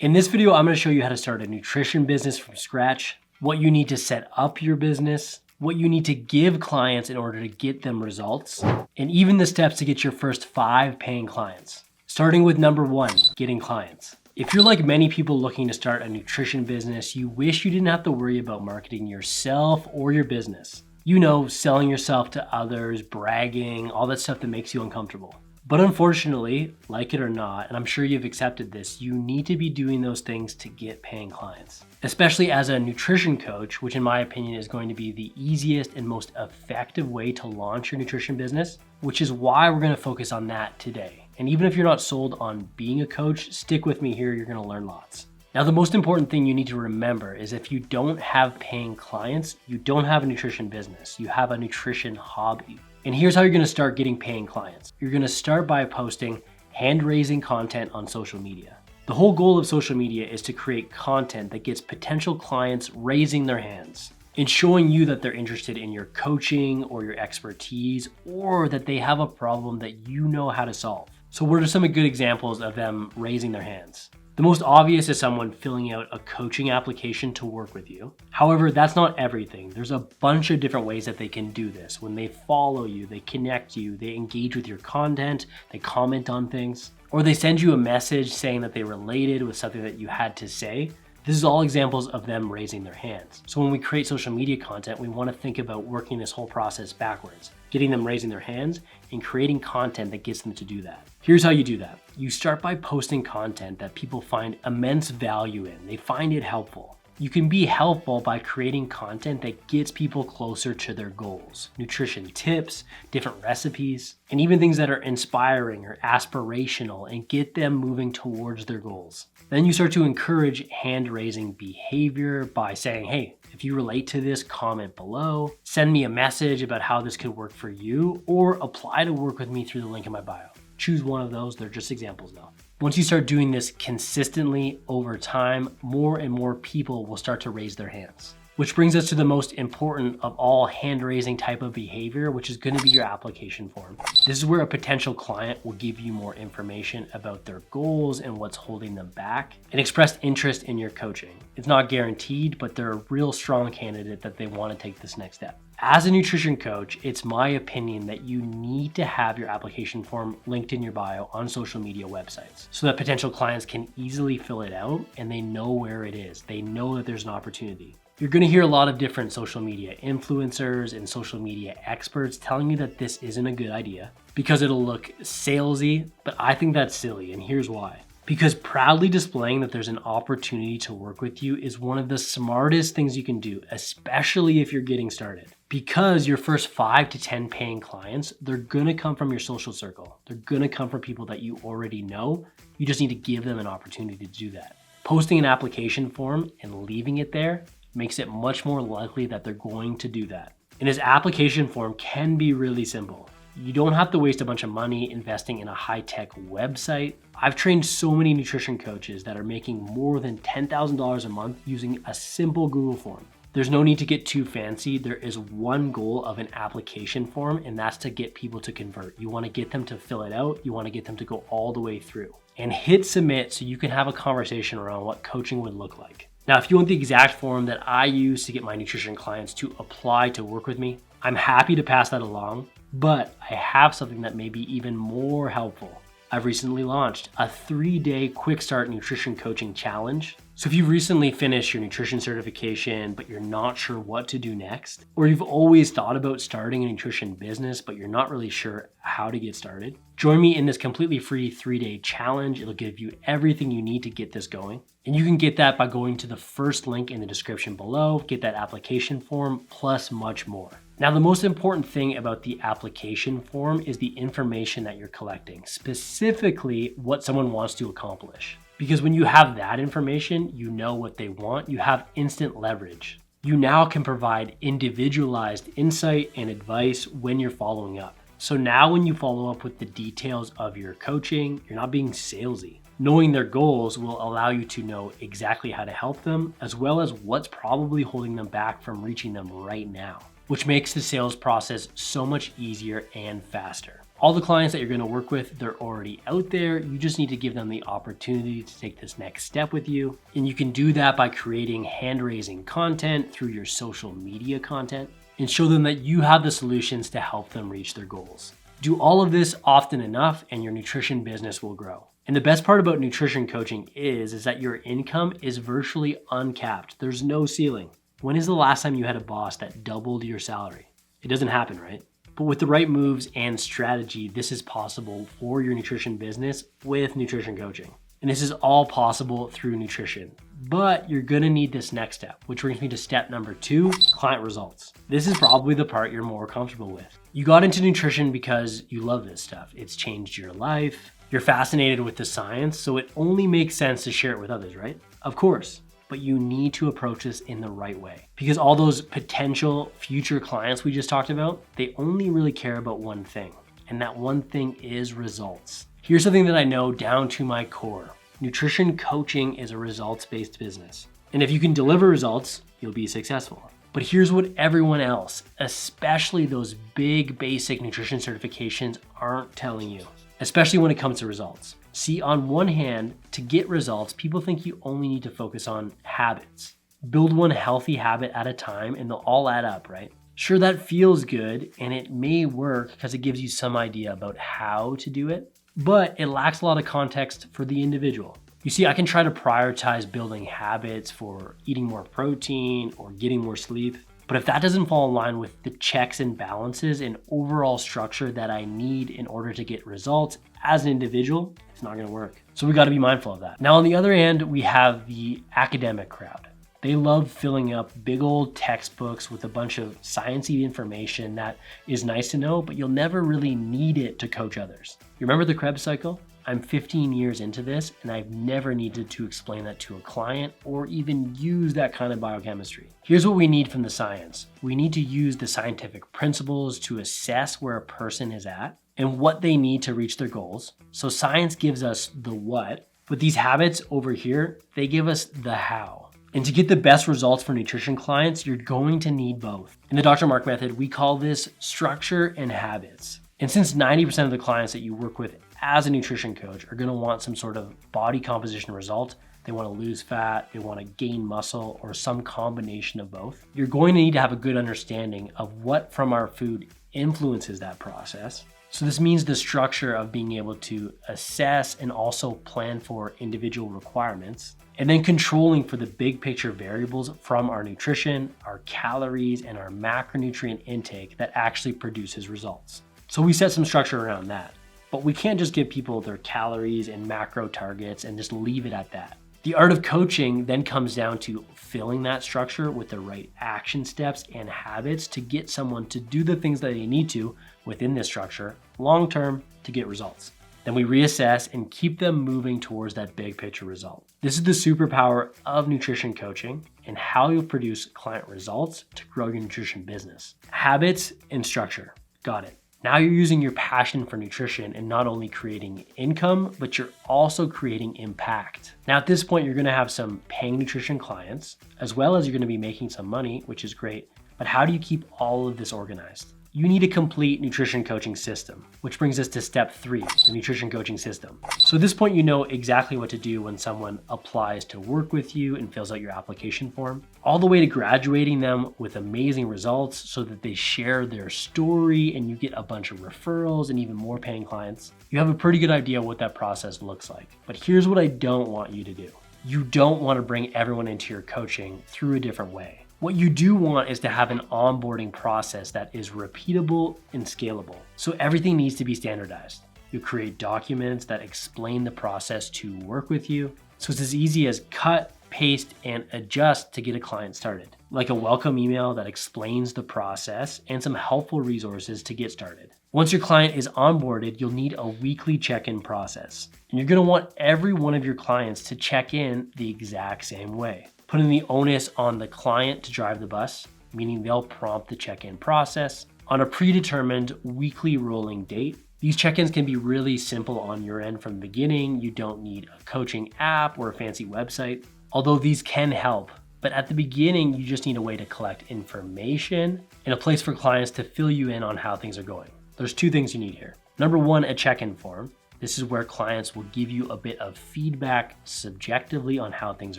In this video, I'm going to show you how to start a nutrition business from scratch, what you need to set up your business, what you need to give clients in order to get them results, and even the steps to get your first 5 paying clients. Starting with number 1, getting clients. If you're like many people looking to start a nutrition business, you wish you didn't have to worry about marketing yourself or your business. You know, selling yourself to others, bragging, all that stuff that makes you uncomfortable. But unfortunately, like it or not, and I'm sure you've accepted this, you need to be doing those things to get paying clients. Especially as a nutrition coach, which in my opinion is going to be the easiest and most effective way to launch your nutrition business, which is why we're going to focus on that today. And even if you're not sold on being a coach, stick with me here, you're going to learn lots. Now, the most important thing you need to remember is if you don't have paying clients, you don't have a nutrition business, you have a nutrition hobby. And here's how you're going to start getting paying clients. You're going to start by posting hand-raising content on social media. The whole goal of social media is to create content that gets potential clients raising their hands and showing you that they're interested in your coaching or your expertise, or that they have a problem that you know how to solve. So what are some good examples of them raising their hands? The most obvious is someone filling out a coaching application to work with you. However, that's not everything. There's a bunch of different ways that they can do this. When they follow you, they connect you, they engage with your content, they comment on things, or they send you a message saying that they related with something that you had to say. This is all examples of them raising their hands. So when we create social media content, we want to think about working this whole process backwards, getting them raising their hands and creating content that gets them to do that. Here's how you do that. You start by posting content that people find immense value in. They find it helpful. You can be helpful by creating content that gets people closer to their goals. Nutrition tips, different recipes, and even things that are inspiring or aspirational and get them moving towards their goals. Then you start to encourage hand-raising behavior by saying, hey, if you relate to this, comment below, send me a message about how this could work for you, or apply to work with me through the link in my bio. Choose one of those, they're just examples though. Once you start doing this consistently over time, more and more people will start to raise their hands. Which brings us to the most important of all hand-raising type of behavior, which is going to be your application form. This is where a potential client will give you more information about their goals and what's holding them back, and express interest in your coaching. It's not guaranteed, but they're a real strong candidate that they want to take this next step. As a nutrition coach, it's my opinion that you need to have your application form linked in your bio on social media websites so that potential clients can easily fill it out and they know where it is. They know that there's an opportunity. You're going to hear a lot of different social media influencers and social media experts telling you that this isn't a good idea because it'll look salesy, but I think that's silly, and here's why. Because proudly displaying that there's an opportunity to work with you is one of the smartest things you can do, especially if you're getting started. Because your first 5 to 10 paying clients, they're gonna come from your social circle. They're gonna come from people that you already know. You just need to give them an opportunity to do that. Posting an application form and leaving it there makes it much more likely that they're going to do that. And this application form can be really simple. You don't have to waste a bunch of money investing in a high-tech website. I've trained so many nutrition coaches that are making more than $10,000 a month using a simple Google form. There's no need to get too fancy. There is one goal of an application form, and that's to get people to convert. You want to get them to fill it out. You want to get them to go all the way through. And hit submit so you can have a conversation around what coaching would look like. Now, if you want the exact form that I use to get my nutrition clients to apply to work with me, I'm happy to pass that along, but I have something that may be even more helpful. I've recently launched a 3-day quick start nutrition coaching challenge. So if you've recently finished your nutrition certification, but you're not sure what to do next, or you've always thought about starting a nutrition business, but you're not really sure how to get started, join me in this completely free 3-day challenge. It'll give you everything you need to get this going. And you can get that by going to the first link in the description below, get that application form, plus much more. Now, the most important thing about the application form is the information that you're collecting, specifically what someone wants to accomplish. Because when you have that information, you know what they want, you have instant leverage. You now can provide individualized insight and advice when you're following up. So now when you follow up with the details of your coaching, you're not being salesy. Knowing their goals will allow you to know exactly how to help them, as well as what's probably holding them back from reaching them right now, which makes the sales process so much easier and faster. All the clients that you're going to work with, they're already out there. You just need to give them the opportunity to take this next step with you. And you can do that by creating hand-raising content through your social media content and show them that you have the solutions to help them reach their goals. Do all of this often enough and your nutrition business will grow. And the best part about nutrition coaching is that your income is virtually uncapped. There's no ceiling. When is the last time you had a boss that doubled your salary? It doesn't happen, right? But with the right moves and strategy, this is possible for your nutrition business with nutrition coaching. And this is all possible through nutrition. But you're gonna need this next step, which brings me to step number 2, client results. This is probably the part you're more comfortable with. You got into nutrition because you love this stuff. It's changed your life. You're fascinated with the science, so it only makes sense to share it with others, right? Of course. But you need to approach this in the right way. Because all those potential future clients we just talked about, they only really care about one thing. And that one thing is results. Here's something that I know down to my core. Nutrition coaching is a results-based business. And if you can deliver results, you'll be successful. But here's what everyone else, especially those big basic nutrition certifications, aren't telling you, especially when it comes to results. See, on one hand, to get results, people think you only need to focus on habits. Build one healthy habit at a time and they'll all add up, right? Sure, that feels good and it may work because it gives you some idea about how to do it, but it lacks a lot of context for the individual. You see, I can try to prioritize building habits for eating more protein or getting more sleep, but if that doesn't fall in line with the checks and balances and overall structure that I need in order to get results as an individual, it's not gonna work. So we gotta be mindful of that. Now, on the other hand, we have the academic crowd. They love filling up big old textbooks with a bunch of sciencey information that is nice to know, but you'll never really need it to coach others. You remember the Krebs cycle? I'm 15 years into this and I've never needed to explain that to a client or even use that kind of biochemistry. Here's what we need from the science. We need to use the scientific principles to assess where a person is at and what they need to reach their goals. So science gives us the what, but these habits over here, they give us the how. And to get the best results for nutrition clients, you're going to need both. In the Dr. Mark method, we call this structure and habits. And since 90% of the clients that you work with as a nutrition coach are gonna want some sort of body composition result, they wanna lose fat, they wanna gain muscle, or some combination of both, you're going to need to have a good understanding of what from our food influences that process. So this means the structure of being able to assess and also plan for individual requirements, and then controlling for the big picture variables from our nutrition, our calories, and our macronutrient intake that actually produces results. So we set some structure around that, but we can't just give people their calories and macro targets and just leave it at that. The art of coaching then comes down to filling that structure with the right action steps and habits to get someone to do the things that they need to within this structure long-term to get results. Then we reassess and keep them moving towards that big picture result. This is the superpower of nutrition coaching and how you'll produce client results to grow your nutrition business. Habits and structure. Got it. Now you're using your passion for nutrition and not only creating income, but you're also creating impact. Now at this point, you're gonna have some paying nutrition clients, as well as you're gonna be making some money, which is great. But how do you keep all of this organized? You need a complete nutrition coaching system, which brings us to step 3, the nutrition coaching system. So at this point, you know exactly what to do when someone applies to work with you and fills out your application form, all the way to graduating them with amazing results so that they share their story and you get a bunch of referrals and even more paying clients. You have a pretty good idea what that process looks like. But here's what I don't want you to do. You don't want to bring everyone into your coaching through a different way. What you do want is to have an onboarding process that is repeatable and scalable. So everything needs to be standardized. You create documents that explain the process to work with you. So it's as easy as cut, paste, and adjust to get a client started. Like a welcome email that explains the process and some helpful resources to get started. Once your client is onboarded, you'll need a weekly check-in process. And you're gonna want every one of your clients to check in the exact same way. Putting the onus on the client to drive the bus, meaning they'll prompt the check-in process on a predetermined weekly rolling date. These check-ins can be really simple on your end from the beginning. You don't need a coaching app or a fancy website, although these can help. But at the beginning, you just need a way to collect information and a place for clients to fill you in on how things are going. There's 2 things you need here. Number one, a check-in form. This is where clients will give you a bit of feedback subjectively on how things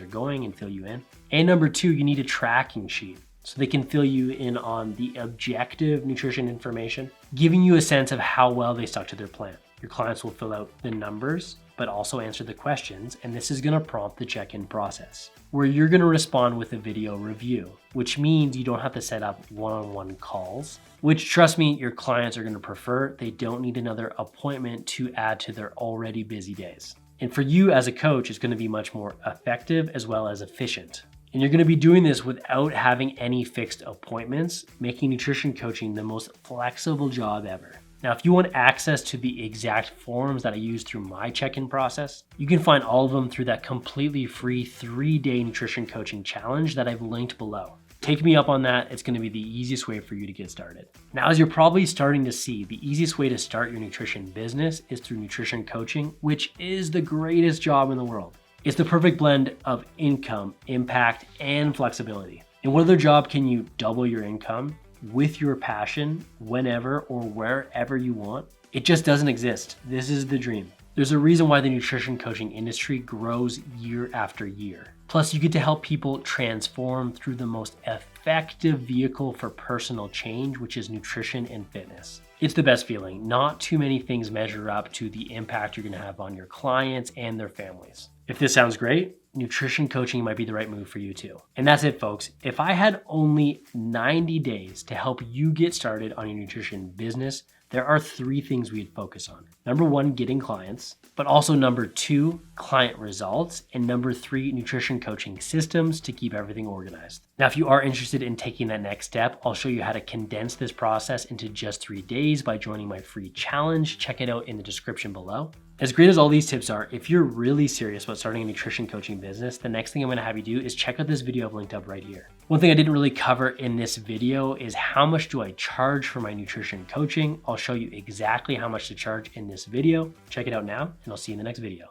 are going and fill you in. And number two, you need a tracking sheet so they can fill you in on the objective nutrition information, giving you a sense of how well they stuck to their plan. Your clients will fill out the numbers, but also answer the questions, and this is gonna prompt the check-in process, where you're gonna respond with a video review, which means you don't have to set up one-on-one calls, which, trust me, your clients are gonna prefer. They don't need another appointment to add to their already busy days. And for you as a coach, it's gonna be much more effective as well as efficient. And you're gonna be doing this without having any fixed appointments, making nutrition coaching the most flexible job ever. Now, if you want access to the exact forms that I use through my check-in process, you can find all of them through that completely free 3-day nutrition coaching challenge that I've linked below. Take me up on that. It's gonna be the easiest way for you to get started. Now, as you're probably starting to see, the easiest way to start your nutrition business is through nutrition coaching, which is the greatest job in the world. It's the perfect blend of income, impact, and flexibility. In what other job can you double your income with your passion whenever or wherever you want? It just doesn't exist. This is the dream. There's a reason why the nutrition coaching industry grows year after year. Plus, you get to help people transform through the most effective vehicle for personal change, which is nutrition and fitness. It's the best feeling. Not too many things measure up to the impact you're gonna have on your clients and their families. If this sounds great, nutrition coaching might be the right move for you too. And that's it, folks. If I had only 90 days to help you get started on your nutrition business, there are 3 things we'd focus on. Number 1, getting clients, but also number 2, client results, and number 3, nutrition coaching systems to keep everything organized. Now, if you are interested in taking that next step, I'll show you how to condense this process into just 3 days by joining my free challenge. Check it out in the description below. As great as all these tips are, if you're really serious about starting a nutrition coaching business, the next thing I'm gonna have you do is check out this video I've linked up right here. One thing I didn't really cover in this video is how much do I charge for my nutrition coaching. I'll show you exactly how much to charge in this video. Check it out now, and I'll see you in the next video.